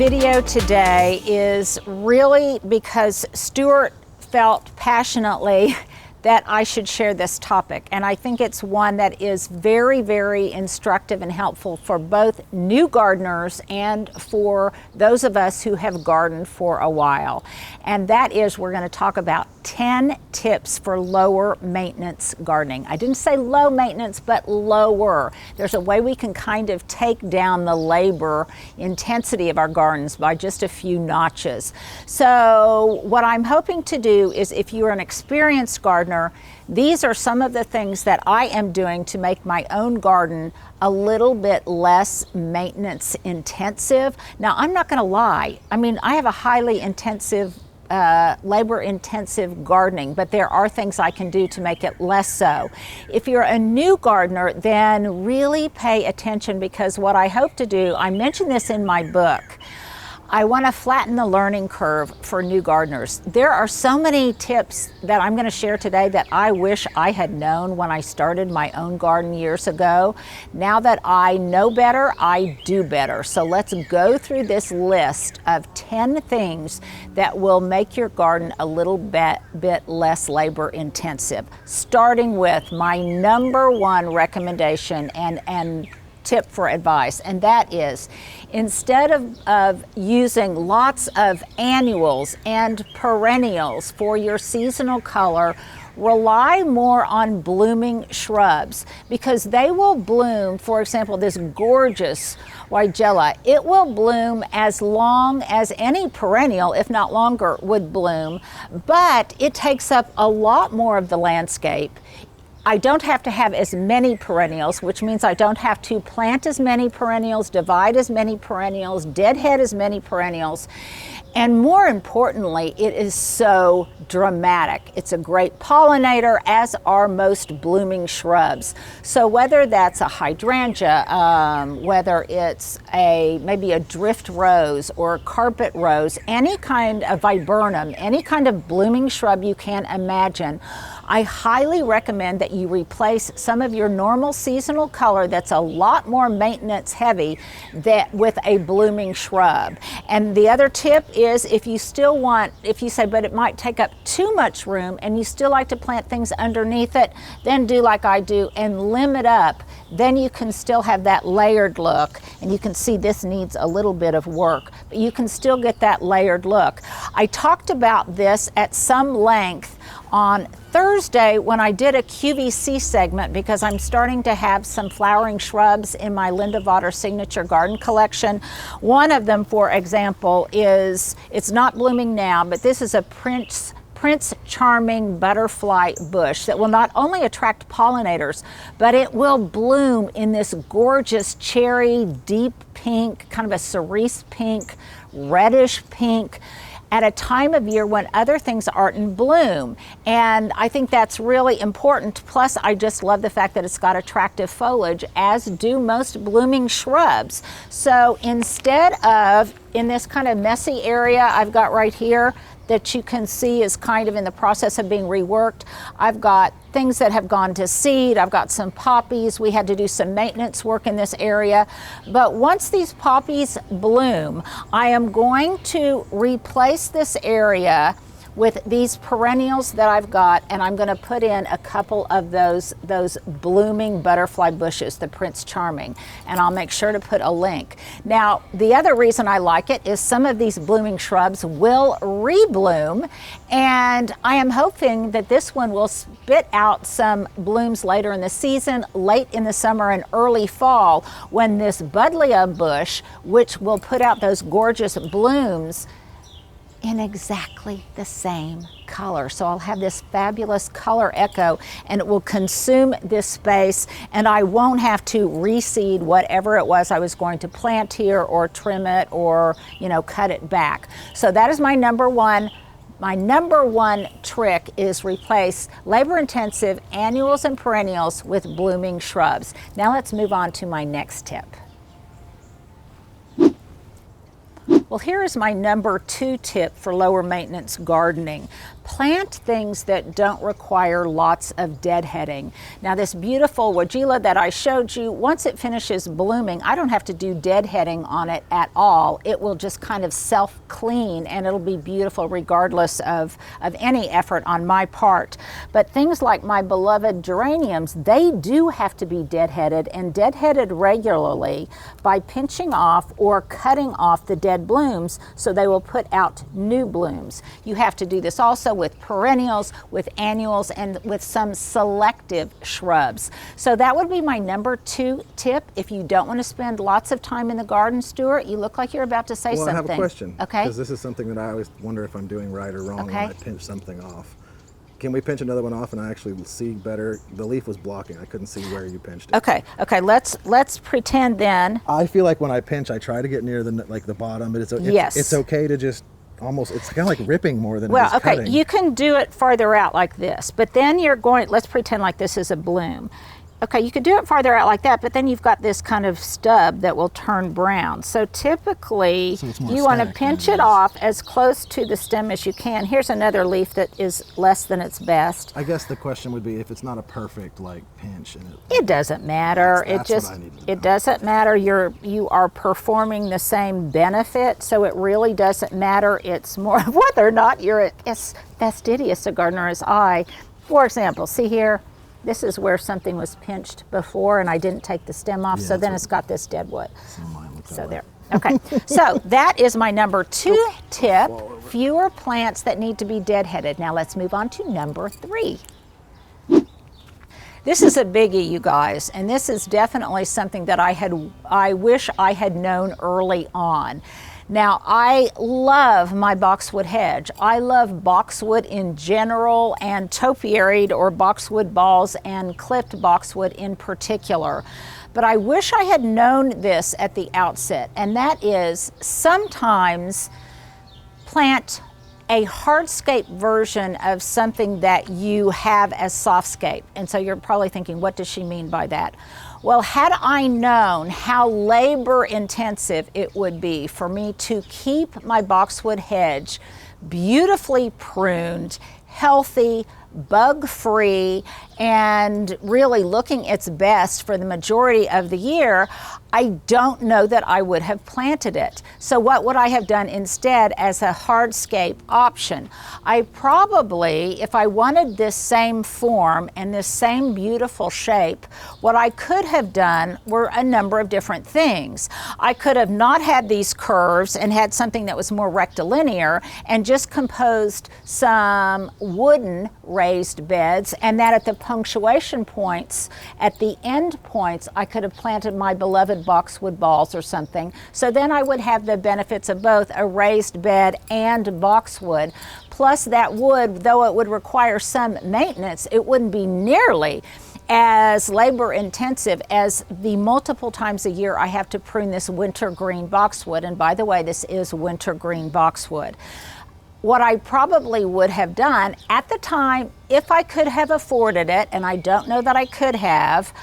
video today is really because Stuart felt passionately that I should share this topic. And I think it's one that is very, very instructive and helpful for both new gardeners and for those of us who have gardened for a while. And that is, we're going to talk about 10 tips for lower maintenance gardening. I didn't say low maintenance, but lower. There's a way we can kind of take down the labor intensity of our gardens by just a few notches. So what I'm hoping to do is, if you're an experienced gardener, these are some of the things that I am doing to make my own garden a little bit less maintenance intensive. Now, I'm not going to lie. I mean, I have a highly intensive labor-intensive gardening, but there are things I can do to make it less so. If you're a new gardener, then really pay attention, because what I hope to do, I mentioned this in my book, I want to flatten the learning curve for new gardeners. There are so many tips that I'm going to share today that I wish I had known when I started my own garden years ago. Now that I know better, I do better. So let's go through this list of 10 things that will make your garden a little bit less labor intensive. Starting with my number one recommendation and tip for advice, and that is, instead of using lots of annuals and perennials for your seasonal color, rely more on blooming shrubs, because they will bloom. For example, this gorgeous Weigela, it will bloom as long as any perennial, if not longer, would bloom, but it takes up a lot more of the landscape. I don't have to have as many perennials, which means I don't have to plant as many perennials, divide as many perennials, deadhead as many perennials. And more importantly, it is so dramatic. It's a great pollinator, as are most blooming shrubs. So whether that's a hydrangea, whether it's maybe a drift rose or a carpet rose, any kind of viburnum, any kind of blooming shrub you can imagine, I highly recommend that you replace some of your normal seasonal color that's a lot more maintenance heavy with a blooming shrub. And the other tip is, if you say, but it might take up too much room and you still like to plant things underneath it, then do like I do and limit up. Then you can still have that layered look. And you can see this needs a little bit of work, but you can still get that layered look. I talked about this at some length on Thursday when I did a QVC segment, because I'm starting to have some flowering shrubs in my Vater signature garden collection. One of them, for example, it's not blooming now, but this is a Prince Charming butterfly bush that will not only attract pollinators, but it will bloom in this gorgeous cherry, deep pink, kind of a cerise pink, reddish pink, at a time of year when other things aren't in bloom. And I think that's really important. Plus, I just love the fact that it's got attractive foliage, as do most blooming shrubs. So instead of, in this kind of messy area I've got right here, that you can see is kind of in the process of being reworked, I've got things that have gone to seed. I've got some poppies. We had to do some maintenance work in this area. But once these poppies bloom, I am going to replace this area with these perennials that I've got, and I'm going to put in a couple of those blooming butterfly bushes, the Prince Charming, and I'll make sure to put a link. Now, the other reason I like it is some of these blooming shrubs will rebloom, and I am hoping that this one will spit out some blooms later in the season, late in the summer and early fall, when this buddleia bush, which will put out those gorgeous blooms, in exactly the same color. So I'll have this fabulous color echo, and it will consume this space, and I won't have to reseed whatever it was I was going to plant here, or trim it, or cut it back. So that is my number one. My number one trick is replace labor-intensive annuals and perennials with blooming shrubs. Now let's move on to my next tip. Well, here is my number 2 tip for lower maintenance gardening. Plant things that don't require lots of deadheading. Now, this beautiful Weigela that I showed you, once it finishes blooming, I don't have to do deadheading on it at all. It will just kind of self-clean and it'll be beautiful regardless of any effort on my part. But things like my beloved geraniums, they do have to be deadheaded, and deadheaded regularly by pinching off or cutting off the dead blooms so they will put out new blooms. You have to do this also with perennials, with annuals, and with some selective shrubs. So that would be my number 2 tip. If you don't want to spend lots of time in the garden, Stuart, you look like you're about to say something. I have a question. Okay. Because this is something that I always wonder if I'm doing right or wrong when I pinch something off. Can we pinch another one off and I actually see better? The leaf was blocking. I couldn't see where you pinched it. Okay, let's pretend then. I feel like when I pinch, I try to get near the bottom, but it's okay to just almost, it's kind of like ripping more than it is cutting. You can do it farther out like this, but then you're going, let's pretend like this is a bloom. Okay, you could do it farther out like that, but then you've got this kind of stub that will turn brown. So typically, you want to pinch it off as close to the stem as you can. Here's another leaf that is less than its best. I guess the question would be if it's not a perfect pinch. And it doesn't matter. It doesn't matter. You are performing the same benefit, so it really doesn't matter. It's more whether or not you're as fastidious a gardener as I. For example, see here. This is where something was pinched before and I didn't take the stem off, so then it's got this dead wood. So there. Okay, so that is my number 2 tip, fewer plants that need to be deadheaded. Now let's move on to number 3. This is a biggie, you guys, and this is definitely something that I wish I had known early on. Now, I love my boxwood hedge. I love boxwood in general, and topiaried or boxwood balls and clipped boxwood in particular. But I wish I had known this at the outset, and that is sometimes plant a hardscape version of something that you have as softscape. And so you're probably thinking, what does she mean by that? Well, had I known how labor intensive it would be for me to keep my boxwood hedge beautifully pruned, healthy, bug-free, and really looking its best for the majority of the year, I don't know that I would have planted it. So what would I have done instead as a hardscape option? I probably, if I wanted this same form and this same beautiful shape, what I could have done were a number of different things. I could have not had these curves and had something that was more rectilinear and just composed some wooden raised beds, and that at the punctuation points, at the end points, I could have planted my beloved boxwood balls or something. So then I would have the benefits of both a raised bed and boxwood. Plus that wood, though it would require some maintenance, it wouldn't be nearly as labor intensive as the multiple times a year I have to prune this wintergreen boxwood. And by the way, this is wintergreen boxwood. What I probably would have done at the time, if I could have afforded it, and I don't know that I could have,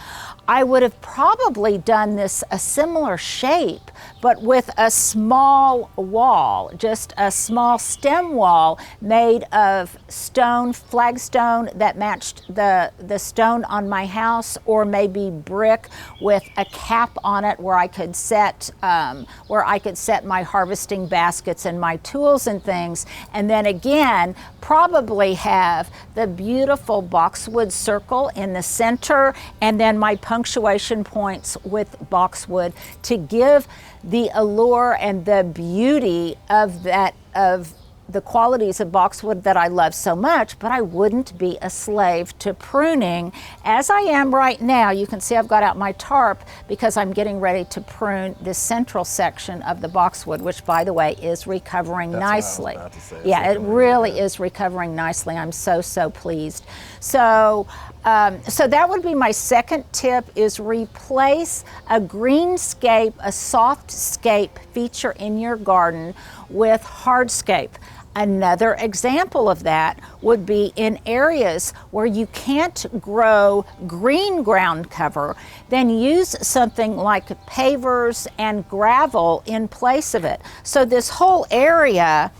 I would have probably done this a similar shape, but with a small wall, just a small stem wall made of stone, flagstone that matched the stone on my house, or maybe brick with a cap on it where I could set my harvesting baskets and my tools and things, and then again probably have the beautiful boxwood circle in the center, and then my punctuation points with boxwood to give the allure and the beauty of the qualities of boxwood that I love so much. But I wouldn't be a slave to pruning as I am right now. You can see I've got out my tarp because I'm getting ready to prune this central section of the boxwood, which by the way is recovering nicely. Yeah, it really is recovering nicely. I'm so pleased. So that would be my second tip, is replace a greenscape, a softscape feature in your garden with hardscape. Another example of that would be in areas where you can't grow green ground cover, then use something like pavers and gravel in place of it. So this whole area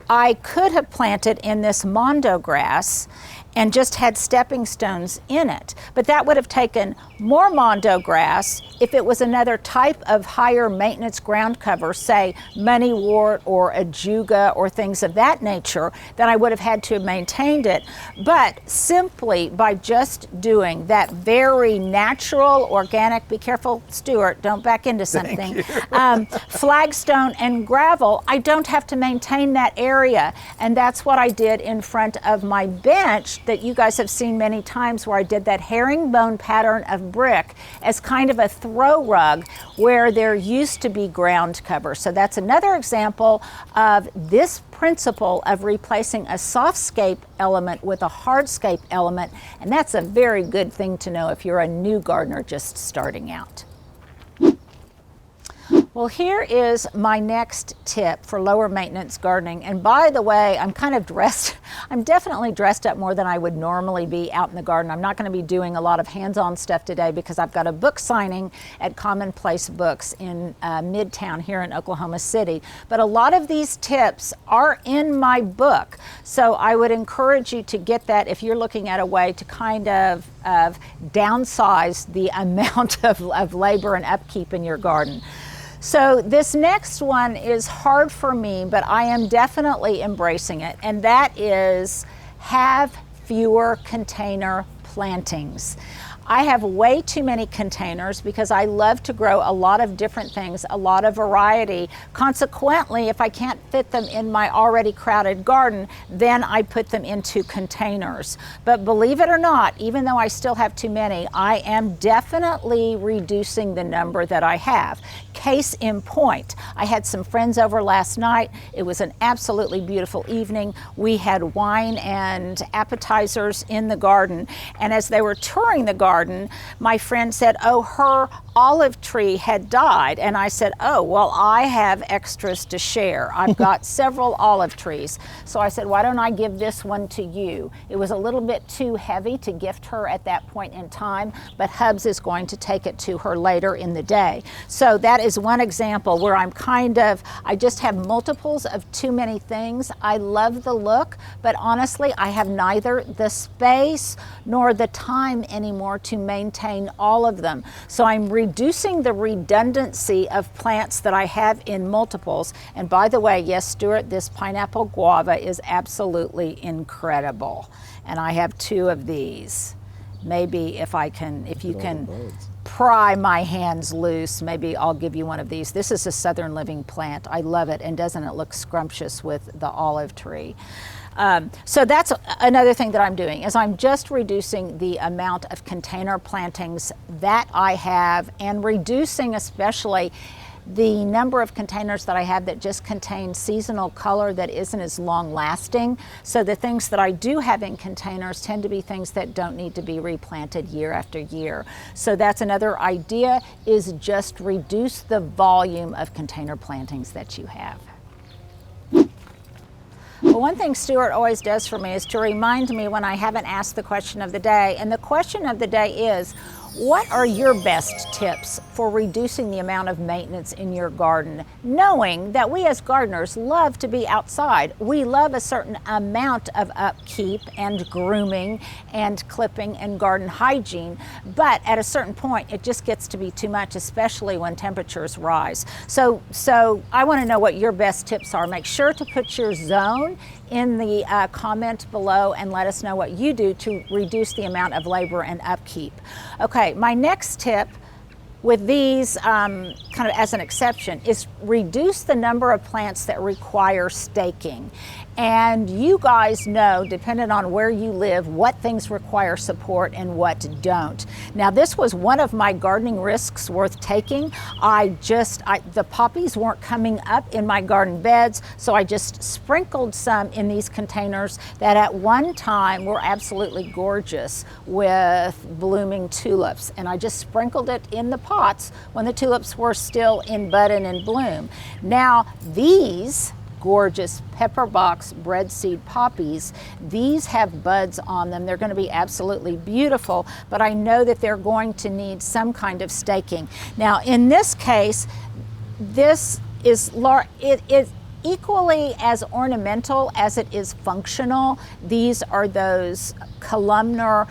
I could have planted in this mondo grass and just had stepping stones in it. But that would have taken more mondo grass if it was another type of higher maintenance ground cover, say moneywort or ajuga or things of that nature, then I would have had to have maintained it. But simply by just doing that very natural, organic, be careful, Stuart, don't back into something, flagstone and gravel, I don't have to maintain that area. And that's what I did in front of my bench that you guys have seen many times, where I did that herringbone pattern of brick as kind of a throw rug where there used to be ground cover. So that's another example of this principle of replacing a softscape element with a hardscape element, and that's a very good thing to know if you're a new gardener just starting out. Well, here is my next tip for lower maintenance gardening. And by the way, I'm definitely dressed up more than I would normally be out in the garden. I'm not going to be doing a lot of hands-on stuff today because I've got a book signing at Commonplace Books in Midtown here in Oklahoma City. But a lot of these tips are in my book. So I would encourage you to get that if you're looking at a way to kind of downsize the amount of labor and upkeep in your garden. So this next one is hard for me, but I am definitely embracing it, and that is have fewer container plantings. I have way too many containers because I love to grow a lot of different things, a lot of variety. Consequently, if I can't fit them in my already crowded garden, then I put them into containers. But believe it or not, even though I still have too many, I am definitely reducing the number that I have. Case in point, I had some friends over last night. It was an absolutely beautiful evening. We had wine and appetizers in the garden, and as they were touring the garden, my friend said, oh, her olive tree had died. And I said, oh, well, I have extras to share. I've got several olive trees. So I said, why don't I give this one to you? It was a little bit too heavy to gift her at that point in time, but Hubs is going to take it to her later in the day. So that is one example where I just have multiples of too many things. I love the look, but honestly, I have neither the space nor the time anymore to maintain all of them. So I'm reducing the redundancy of plants that I have in multiples. And by the way, yes, Stuart, this pineapple guava is absolutely incredible. And I have 2 of these. Maybe if you can pry my hands loose, maybe I'll give you one of these. This is a Southern Living plant. I love it, and doesn't it look scrumptious with the olive tree? So that's another thing that I'm doing, is I'm just reducing the amount of container plantings that I have, and reducing especially the number of containers that I have that just contain seasonal color that isn't as long lasting. So the things that I do have in containers tend to be things that don't need to be replanted year after year. So that's another idea, is just reduce the volume of container plantings that you have. Well, one thing Stuart always does for me is to remind me when I haven't asked the question of the day. And the question of the day is, what are your best tips for reducing the amount of maintenance in your garden? Knowing that we as gardeners love to be outside. We love a certain amount of upkeep and grooming and clipping and garden hygiene, but at a certain point it just gets to be too much, especially when temperatures rise. So I want to know what your best tips are. Make sure to put your zone in the comment below and let us know what you do to reduce the amount of labor and upkeep. Okay, my next tip with these kind of as an exception is reduce the number of plants that require staking. And you guys know, depending on where you live, what things require support and what don't. Now, this was one of my gardening risks worth taking. The poppies weren't coming up in my garden beds, so I just sprinkled some in these containers that at one time were absolutely gorgeous with blooming tulips. And I just sprinkled it in the pots when the tulips were still in bud and in bloom. Now, these gorgeous pepperbox breadseed poppies. These have buds on them. They're going to be absolutely beautiful, but I know that they're going to need some kind of staking. Now, in this case, this is it is equally as ornamental as it is functional. These are those columnar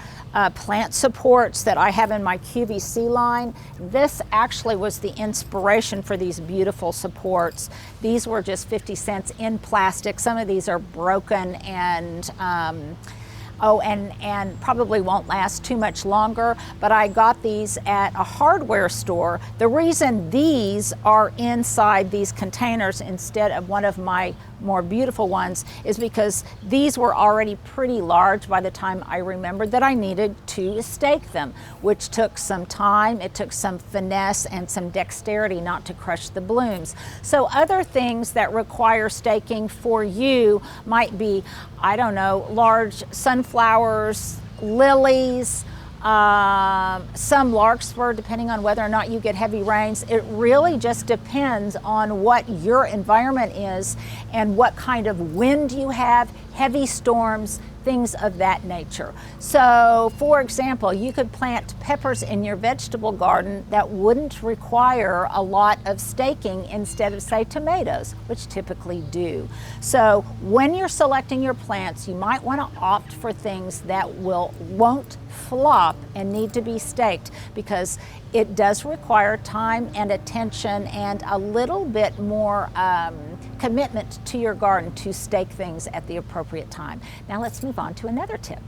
plant supports that I have in my QVC line. This actually was the inspiration for these beautiful supports. These were just 50 cents in plastic. Some of these are broken and and probably won't last too much longer, but I got these at a hardware store. The reason these are inside these containers instead of one of my more beautiful ones is because these were already pretty large by the time I remembered that I needed to stake them, which took some time. It took some finesse and some dexterity not to crush the blooms. So other things that require staking for you might be, I don't know, large sunflowers, lilies, some larkspur, depending on whether or not you get heavy rains. It really just depends on what your environment is and what kind of wind you have, heavy storms, things of that nature. So, for example, you could plant peppers in your vegetable garden that wouldn't require a lot of staking instead of, say, tomatoes, which typically do. So when you're selecting your plants, you might want to opt for things that won't flop and need to be staked, because it does require time and attention and a little bit more commitment to your garden to stake things at the appropriate time. Now let's move on to another tip.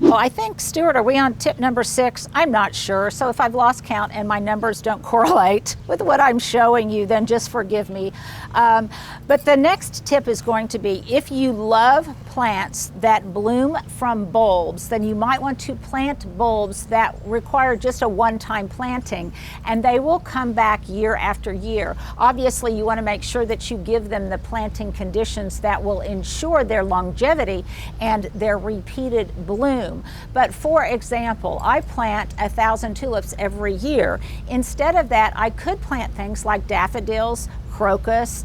Well, I think, Stuart, are we on tip number 6? I'm not sure. So if I've lost count and my numbers don't correlate with what I'm showing you, then just forgive me. But the next tip is going to be, if you love plants that bloom from bulbs, then you might want to plant bulbs that require just a one-time planting, and they will come back year after year. Obviously, you want to make sure that you give them the planting conditions that will ensure their longevity and their repeated bloom. But for example, I plant 1,000 tulips every year. Instead of that, I could plant things like daffodils, crocus,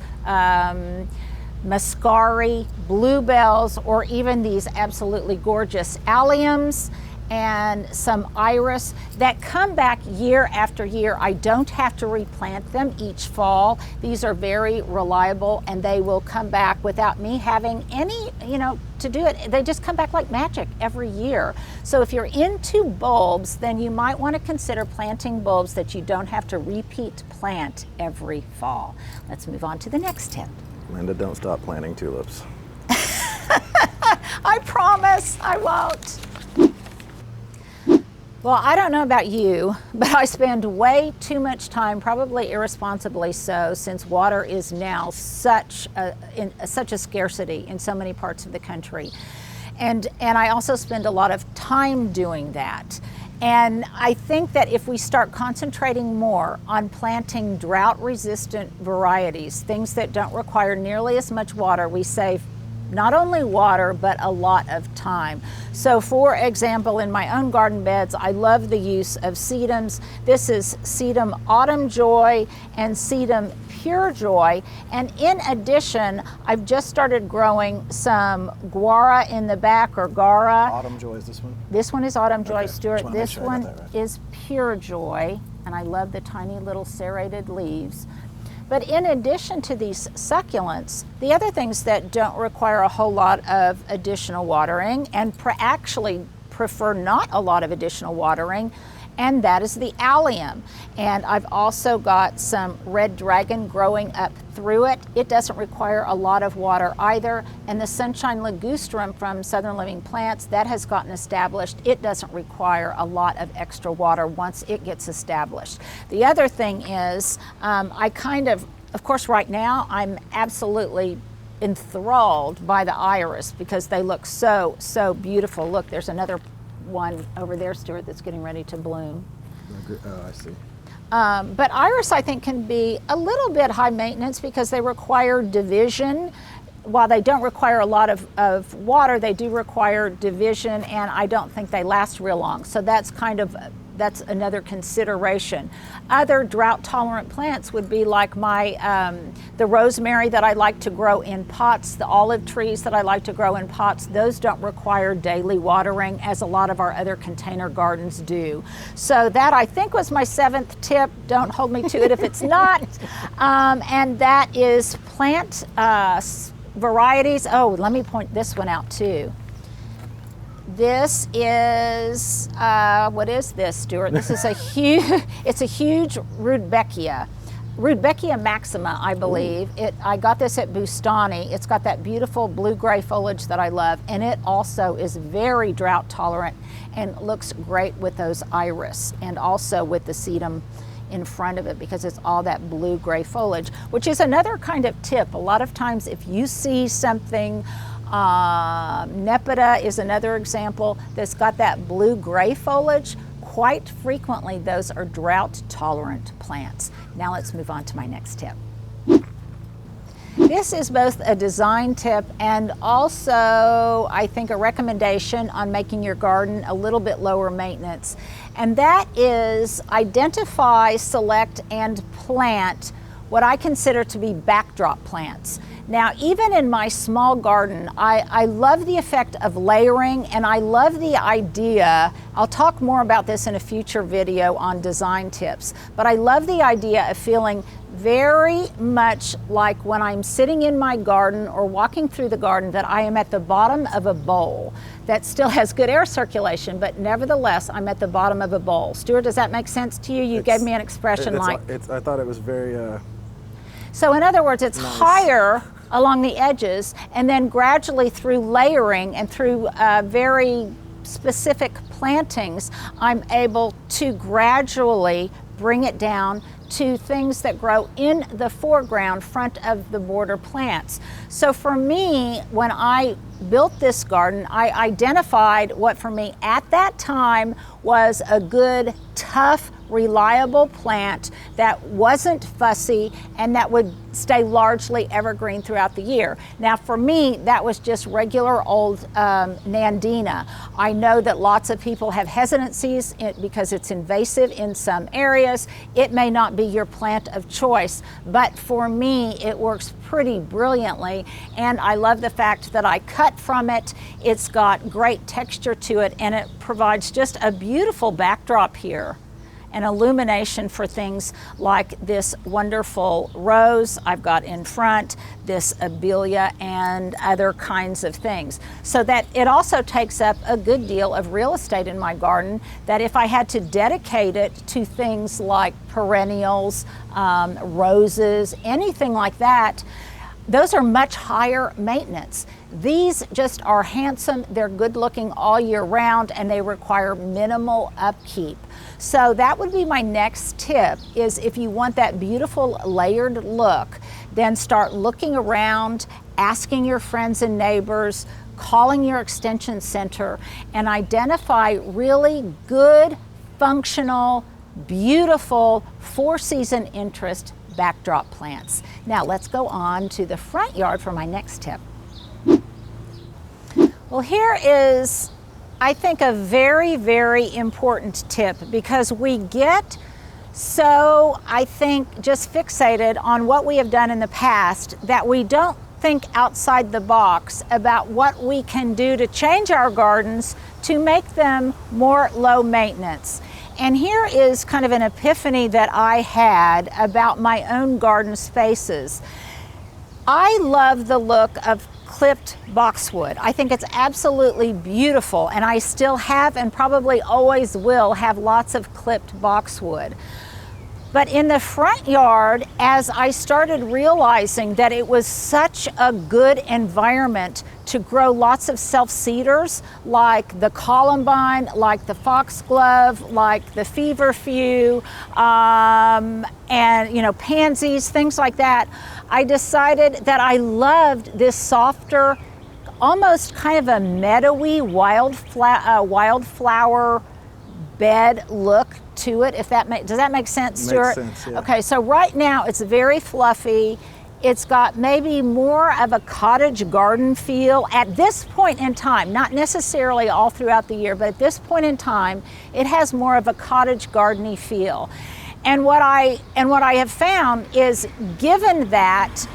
mascari, bluebells, or even these absolutely gorgeous alliums and some iris that come back year after year. I don't have to replant them each fall. These are very reliable and they will come back without me having any, to do it. They just come back like magic every year. So if you're into bulbs, then you might want to consider planting bulbs that you don't have to repeat plant every fall. Let's move on to the next tip. Linda, don't stop planting tulips. I promise I won't. Well, I don't know about you, but I spend way too much time, probably irresponsibly so, since water is now such a scarcity in so many parts of the country. And I also spend a lot of time doing that. And I think that if we start concentrating more on planting drought-resistant varieties, things that don't require nearly as much water, we save not only water, but a lot of time. So for example, in my own garden beds, I love the use of sedums. This is sedum Autumn Joy and sedum Pure Joy. And in addition, I've just started growing some guara in the back, or gara. Autumn Joy is this one? This one is Autumn Joy, Okay. Stuart. This Sure one right. is Pure Joy, and I love the tiny little serrated leaves. But in addition to these succulents, the other things that don't require a whole lot of additional watering and actually prefer not a lot of additional watering, and that is the allium. And I've also got some red dragon growing up through it. It doesn't require a lot of water either. And the sunshine ligustrum from Southern Living Plants, that has gotten established. It doesn't require a lot of extra water once it gets established. The other thing is, of course right now I'm absolutely enthralled by the iris because they look so beautiful. Look, there's another one over there, Stuart, that's getting ready to bloom. Oh, I see. But iris, I think, can be a little bit high maintenance because they require division. While they don't require a lot of water, they do require division, and I don't think they last real long. So that's kind of that's another consideration. Other drought-tolerant plants would be like the rosemary that I like to grow in pots, the olive trees that I like to grow in pots. Those don't require daily watering, as a lot of our other container gardens do. So that, I think, was my 7th tip. Don't hold me to it if it's not. And that is plant varieties. Oh, let me point this one out too. This is, what is this, Stuart? This is it's a huge Rudbeckia. Rudbeckia maxima, I believe. I got this at Bustani. It's got that beautiful blue-gray foliage that I love, and it also is very drought tolerant and looks great with those iris, and also with the sedum in front of it, because it's all that blue-gray foliage, which is another kind of tip. A lot of times if you see something, Nepeta is another example that's got that blue-gray foliage, quite frequently those are drought-tolerant plants. Now let's move on to my next tip. This is both a design tip and also, I think, a recommendation on making your garden a little bit lower maintenance. And that is identify, select, and plant what I consider to be backdrop plants. Now, even in my small garden, I love the effect of layering, and I love the idea, I'll talk more about this in a future video on design tips, but I love the idea of feeling very much like when I'm sitting in my garden or walking through the garden, that I am at the bottom of a bowl that still has good air circulation, but nevertheless, I'm at the bottom of a bowl. Stuart, does that make sense to you? You gave me an expression like... I thought it was very... So in other words, it's nice. Higher along the edges, and then gradually through layering and through very specific plantings, I'm able to gradually bring it down to things that grow in the foreground, front of the border plants. So for me, when I built this garden, I identified what for me at that time was a good, tough, reliable plant that wasn't fussy and that would stay largely evergreen throughout the year. Now for me, that was just regular old Nandina. I know that lots of people have hesitancies because it's invasive in some areas. It may not be your plant of choice, but for me, it works pretty brilliantly, and I love the fact that I cut from it. It's got great texture to it, and it provides just a beautiful backdrop here, an illumination for things like this wonderful rose I've got in front, this abelia, and other kinds of things. So that it also takes up a good deal of real estate in my garden, that if I had to dedicate it to things like perennials, roses, anything like that, those are much higher maintenance. These just are handsome, they're good looking all year round, and they require minimal upkeep. So that would be my next tip, is if you want that beautiful layered look, then start looking around, asking your friends and neighbors, calling your extension center, and identify really good, functional, beautiful, four-season interest backdrop plants. Now let's go on to the front yard for my next tip. Well, here is, I think, a very, very important tip, because we get so, I think, just fixated on what we have done in the past that we don't think outside the box about what we can do to change our gardens to make them more low maintenance. And here is kind of an epiphany that I had about my own garden spaces. I love the look of clipped boxwood. I think it's absolutely beautiful, and I still have and probably always will have lots of clipped boxwood. But in the front yard, as I started realizing that it was such a good environment to grow lots of self-seeders, like the columbine, like the foxglove, like the feverfew, and pansies, things like that, I decided that I loved this softer, almost kind of a meadowy wildflower bed look to it. Does that make sense, Stuart? Makes sense, yeah. Okay, so right now it's very fluffy. It's got maybe more of a cottage garden feel at this point in time, not necessarily all throughout the year, but at this point in time, it has more of a cottage gardeny feel. And what I have found is, given that,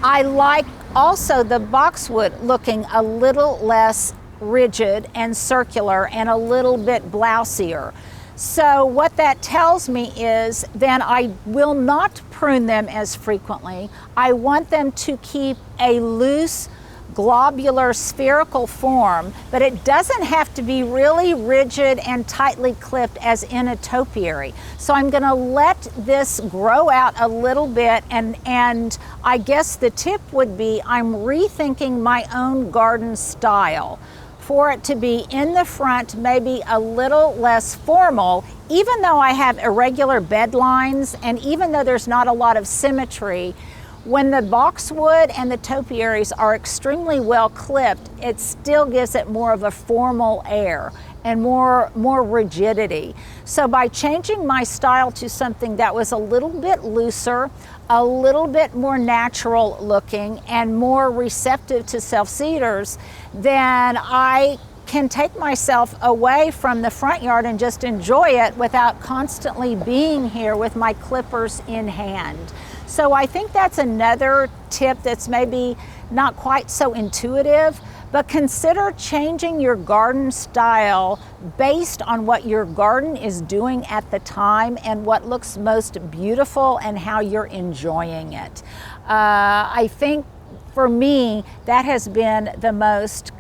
I like also the boxwood looking a little less rigid and circular and a little bit blousier. So what that tells me is then I will not prune them as frequently. I want them to keep a loose, globular, spherical form, but it doesn't have to be really rigid and tightly clipped as in a topiary. So I'm gonna let this grow out a little bit, and I guess the tip would be I'm rethinking my own garden style for it to be in the front, maybe a little less formal, even though I have irregular bed lines and even though there's not a lot of symmetry. When the boxwood and the topiaries are extremely well clipped, it still gives it more of a formal air and more rigidity. So by changing my style to something that was a little bit looser, a little bit more natural looking, and more receptive to self-seeders, then I can take myself away from the front yard and just enjoy it without constantly being here with my clippers in hand. So I think that's another tip that's maybe not quite so intuitive, but consider changing your garden style based on what your garden is doing at the time and what looks most beautiful and how you're enjoying it. I think for me, that has been the most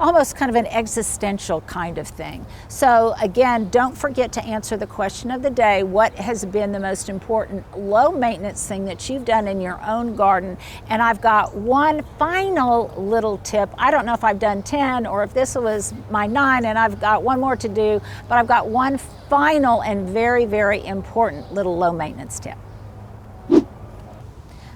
almost kind of an existential kind of thing. So again, don't forget to answer the question of the day. What has been the most important low maintenance thing that you've done in your own garden? And I've got one final little tip. I don't know if I've done 10 or if this was my 9 and I've got one more to do, but I've got one final and very, very important little low maintenance tip.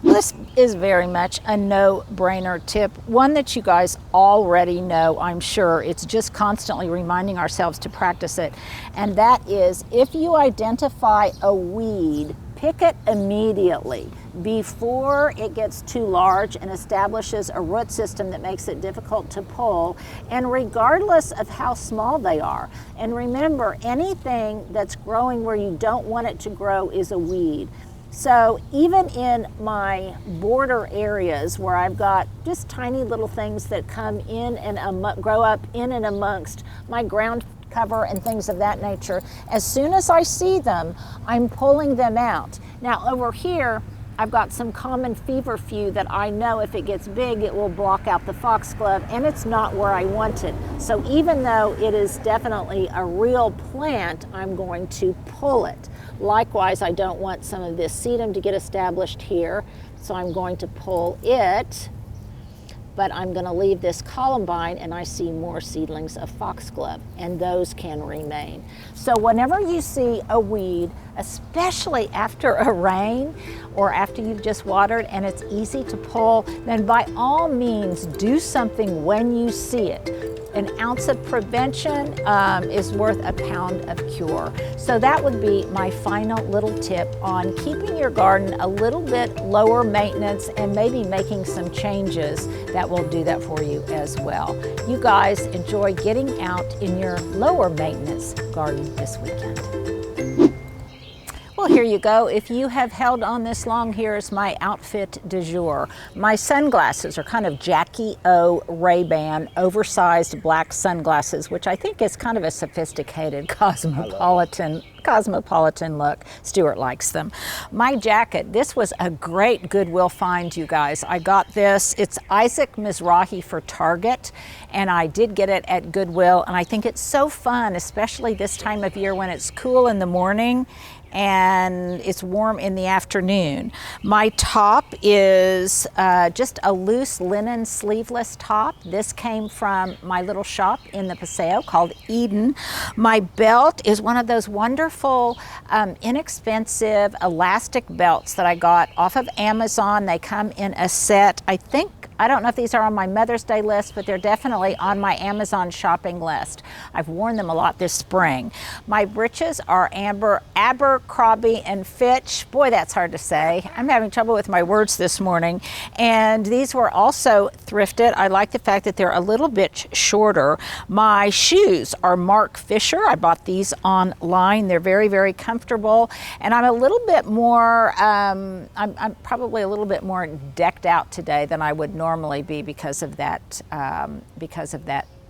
This is very much a no-brainer tip, one that you guys already know, I'm sure. It's just constantly reminding ourselves to practice it. And that is, if you identify a weed, pick it immediately before it gets too large and establishes a root system that makes it difficult to pull, and regardless of how small they are. And remember, anything that's growing where you don't want it to grow is a weed. So even in my border areas where I've got just tiny little things that come in and grow up in and amongst my ground cover and things of that nature, as soon as I see them, I'm pulling them out. Now over here, I've got some common feverfew that I know if it gets big, it will block out the foxglove, and it's not where I want it. So even though it is definitely a real plant, I'm going to pull it. Likewise, I don't want some of this sedum to get established here, so I'm going to pull it, but I'm going to leave this columbine, and I see more seedlings of foxglove, and those can remain. So whenever you see a weed, especially after a rain or after you've just watered and it's easy to pull, then by all means do something when you see it. An ounce of prevention is worth a pound of cure. So that would be my final little tip on keeping your garden a little bit lower maintenance and maybe making some changes that will do that for you as well. You guys enjoy getting out in your lower maintenance garden this weekend. Well, here you go. If you have held on this long, here's my outfit du jour. My sunglasses are kind of Jackie O Ray-Ban, oversized black sunglasses, which I think is kind of a sophisticated cosmopolitan look. Stuart likes them. My jacket, this was a great Goodwill find, you guys. I got this. It's Isaac Mizrahi for Target, and I did get it at Goodwill, and I think it's so fun, especially this time of year when it's cool in the morning and it's warm in the afternoon. My top is just a loose linen sleeveless top. This came from my little shop in the Paseo called Eden. My belt is one of those wonderful, inexpensive elastic belts that I got off of Amazon. They come in a set. I think I don't know if these are on my Mother's Day list, but they're definitely on my Amazon shopping list. I've worn them a lot this spring. My breeches are Abercrombie and Fitch. Boy, that's hard to say. I'm having trouble with my words this morning. And these were also thrifted. I like the fact that they're a little bit shorter. My shoes are Mark Fisher. I bought these online. They're very, very comfortable. And I'm a little bit more, I'm probably a little bit more decked out today than I would normally be because of that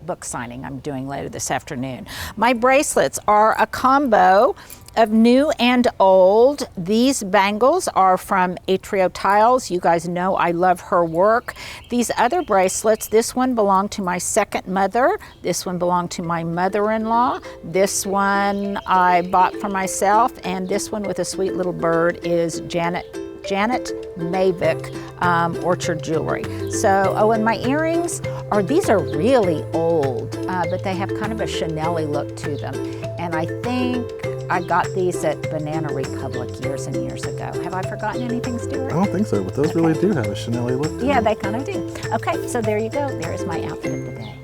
book signing I'm doing later this afternoon. My bracelets are a combo of new and old. These bangles are from Atrio Tiles. You guys know I love her work. These other bracelets, this one belonged to my second mother. This one belonged to my mother-in-law. This one I bought for myself. And this one with a sweet little bird is Janet Mavick Orchard Jewelry. So, oh, and my earrings these are really old, but they have kind of a Chanel-y look to them. And I think I got these at Banana Republic years and years ago. Have I forgotten anything, Stuart? I don't think so, but those really do have a Chanel-y look to them. Yeah, they kind of do. Okay, so there you go. There is my outfit of the day.